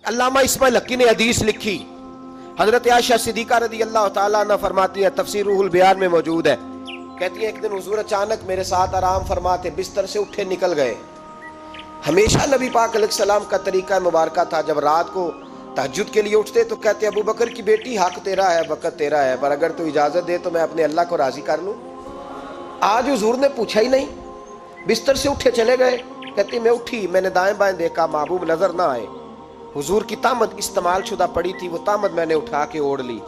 علامہ اسماعیل حقی نے حدیث لکھی، حضرت عائشہ صدیقہ رضی اللہ تعالیٰ عنہ فرماتی ہیں، تفسیر روح البیان میں موجود ہے، کہتی ہیں ایک دن حضور اچانک میرے ساتھ آرام فرماتے بستر سے اٹھے نکل گئے۔ ہمیشہ نبی پاک علیہ السلام کا طریقہ مبارکہ تھا، جب رات کو تہجد کے لیے اٹھتے تو کہتے ابو بکر کی بیٹی حق تیرا ہے، وقت تیرا ہے، پر اگر تو اجازت دے تو میں اپنے اللہ کو راضی کر لوں۔ آج حضور نے پوچھا ہی نہیں، بستر سے اٹھے چلے گئے۔ کہتی میں اٹھی، میں نے دائیں بائیں دیکھا، محبوب نظر نہ آئے۔ حضور کی طامت استعمال شدہ پڑی تھی، وہ طامت میں نے اٹھا کے اوڑھ لی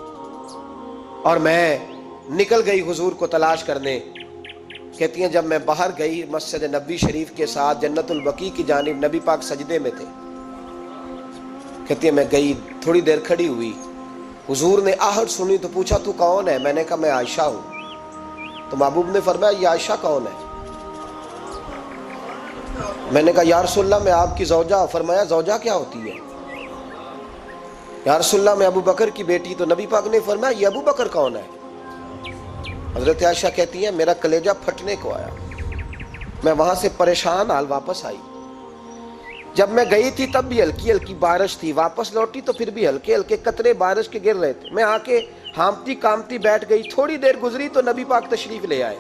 اور میں نکل گئی حضور کو تلاش کرنے۔ کہتی ہیں جب میں باہر گئی مسجد نبی شریف کے ساتھ جنت البقیع کی جانب، نبی پاک سجدے میں تھے۔ کہتی ہیں میں گئی، تھوڑی دیر کھڑی ہوئی، حضور نے آہٹ سنی تو پوچھا تو کون ہے؟ میں نے کہا میں عائشہ ہوں۔ تو محبوب نے فرمایا یہ عائشہ کون ہے؟ میں نے کہا یا رسول اللہ میں آپ کی زوجہ۔ فرمایا زوجہ کیا ہوتی ہے؟ یا رسول اللہ میں ابو بکر کی بیٹی۔ تو نبی پاک نے فرمایا یہ ابو بکر کون ہے؟ حضرت عائشہ کہتی ہیں میرا کلیجہ پھٹنے کو آیا، میں وہاں سے پریشان حال واپس آئی۔ جب میں گئی تھی تب بھی ہلکی ہلکی بارش تھی، واپس لوٹی تو پھر بھی ہلکے ہلکے قطرے بارش کے گر رہے تھے۔ میں آ کے ہامتی کامتی بیٹھ گئی، تھوڑی دیر گزری تو نبی پاک تشریف لے آئے۔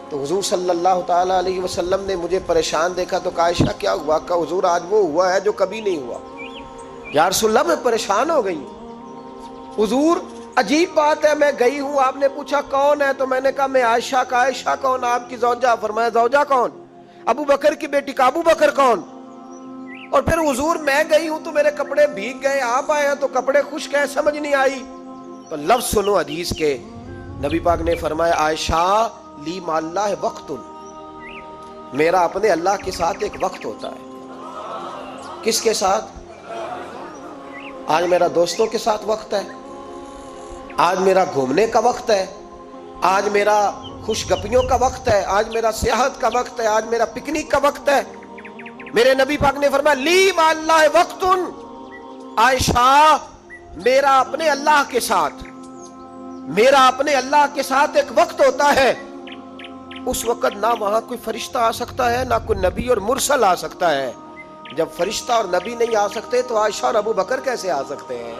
تو حضور صلی اللہ تعالیٰ علیہ وسلم نے مجھے پریشان دیکھا تو کہا عائشہ کیا ہوا؟ کہا حضور آج وہ ہوا ہے جو کبھی نہیں ہوا۔ یا رسول اللہ میں پریشان ہو گئی۔ حضور عجیب بات ہے، میں گئی ہوں، آپ نے پوچھا کون ہے تو میں نے کہا میں عائشہ۔ کا عائشہ کون؟ آپ کی زوجہ۔ فرمایا زوجہ کون؟ ابو بکر کی بیٹی۔ کا ابو بکر کون؟ اور پھر حضور میں گئی ہوں تو میرے کپڑے بھیگ گئے، آپ آئے ہیں تو کپڑے خشک ہیں، سمجھ نہیں آئی۔ تو لفظ سنو حدیث کے، نبی پاک نے فرمایا عائشہ لی مع اللہ وقت، میرا اپنے اللہ کے ساتھ ایک وقت ہوتا ہے۔ کس کے ساتھ؟ آج میرا دوستوں کے ساتھ وقت ہے، آج میرا گھومنے کا وقت ہے، آج میرا خوش گپیوں کا وقت ہے، آج میرا سیاحت کا وقت ہے، آج میرا پکنک کا وقت ہے۔ میرے نبی پاک نے فرمایا لی مع اللہ وقت، عائشہ میرا اپنے اللہ کے ساتھ، میرا اپنے اللہ کے ساتھ ایک وقت ہوتا ہے۔ اس وقت نہ وہاں کوئی فرشتہ آ سکتا ہے، نہ کوئی نبی اور مرسل آ سکتا ہے۔ جب فرشتہ اور نبی نہیں آ سکتے تو عائشہ اور ابو بکر کیسے آ سکتے ہیں؟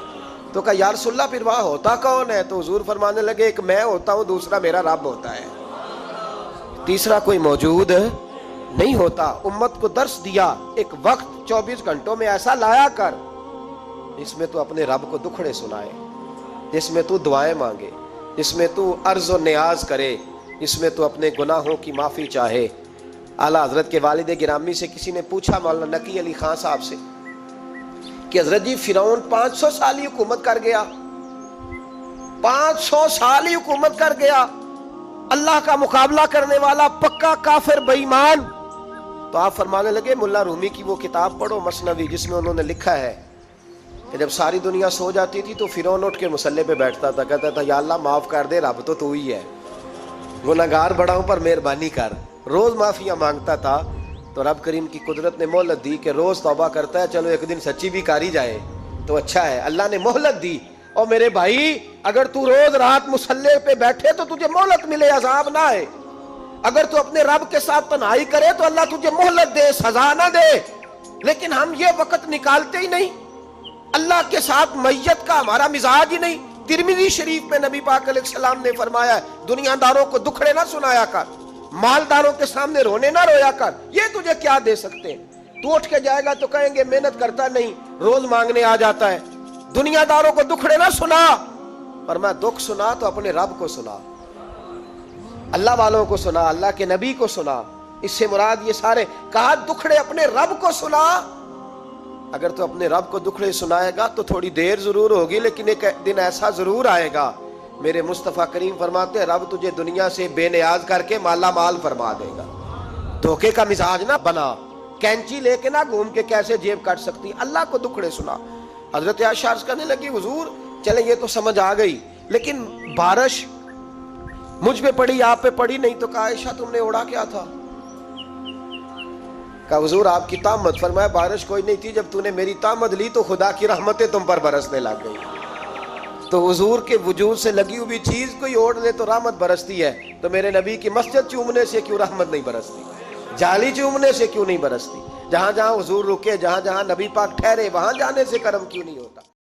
تو کہا یا رسول اللہ پھر وہاں ہوتا کون ہے؟ تو حضور فرمانے لگے ایک میں ہوتا ہوں، دوسرا میرا رب ہوتا ہے، تیسرا کوئی موجود نہیں ہوتا۔ امت کو درس دیا ایک وقت 24 گھنٹوں میں ایسا لایا کر جس میں تو اپنے رب کو دکھڑے سنائے، جس میں تو دعائیں مانگے، جس میں تو عرض و نیاز کرے، جس میں تو اپنے گناہوں کی معافی چاہے۔ اعلیٰ حضرت کے والد گرامی سے کسی نے پوچھا مولانا نقی علی خان صاحب سے کہ حضرت جی فرعون 500 سال ہی حکومت کر گیا، 500 سال ہی حکومت کر گیا، اللہ کا مقابلہ کرنے والا پکا کافر بے ایمان۔ تو آپ فرمانے لگے ملا رومی کی وہ کتاب پڑھو مثنوی، جس میں انہوں نے لکھا ہے کہ جب ساری دنیا سو جاتی تھی تو فرعون اٹھ کے مصلے پہ بیٹھتا تھا، کہتا تھا یا اللہ معاف کر دے، رب تو ہی ہے، گناہگار بڑا ہوں پر مہربانی کر۔ روز معافیاں مانگتا تھا تو رب کریم کی قدرت نے مہلت دی کہ روز توبہ کرتا ہے، چلو ایک دن سچی بھی کاری جائے تو اچھا ہے۔ اللہ نے مہلت دی، اور میرے بھائی اگر تو روز رات مصلے پہ بیٹھے تو تجھے مہلت ملے، عذاب نہ آئے۔ اگر تو اپنے رب کے ساتھ تنہائی کرے تو اللہ تجھے مہلت دے، سزا نہ دے۔ لیکن ہم یہ وقت نکالتے ہی نہیں، اللہ کے ساتھ میت کا ہمارا مزاج ہی نہیں۔ ترمذی شریف میں نبی پاک علیہ السلام نے فرمایا دنیا داروں کو دکھڑے نہ سنایا کر، مالداروں کے سامنے رونے نہ رویا کر، یہ تجھے کیا دے سکتے ہیں؟ تو اٹھ کے جائے گا تو کہیں گے محنت کرتا نہیں، روز مانگنے آ جاتا ہے۔ دنیا داروں کو دکھڑے نہ سنا، پر میں دکھ سنا تو اپنے رب کو سنا، اللہ والوں کو سنا، اللہ کے نبی کو سنا۔ اس سے مراد یہ سارے کہا دکھڑے اپنے رب کو سنا۔ اگر تو اپنے رب کو دکھڑے سنائے گا تو تھوڑی دیر ضرور ہوگی، لیکن ایک دن ایسا ضرور آئے گا، میرے مصطفیٰ کریم فرماتے ہیں رب تجھے دنیا سے بے نیاز کر کے مالا مال فرما دے گا۔ دھوکے کا مزاج نہ بنا، کینچی لے کے نہ گھوم کے کیسے جیب کاٹ سکتی، اللہ کو دکھڑے سنا۔ حضرت عائشہ عرض کرنے لگی حضور چلے یہ تو سمجھ آ گئی، لیکن بارش مجھ پہ پڑی آپ پہ پڑی نہیں، تو کہا عائشہ تم نے اوڑا کیا تھا؟ کہا حضور آپ کی طامت۔ فرمایا بارش کوئی نہیں تھی، جب تو نے میری طامت لی تو خدا کی رحمتیں تم پر برسنے لگ گئی۔ تو حضور کے وجود سے لگی ہوئی چیز کوئی اوڑ لے تو رحمت برستی ہے، تو میرے نبی کی مسجد چومنے سے کیوں رحمت نہیں برستی؟ جالی چومنے سے کیوں نہیں برستی؟ جہاں جہاں حضور رکے، جہاں جہاں نبی پاک ٹھہرے، وہاں جانے سے کرم کیوں نہیں ہوتا؟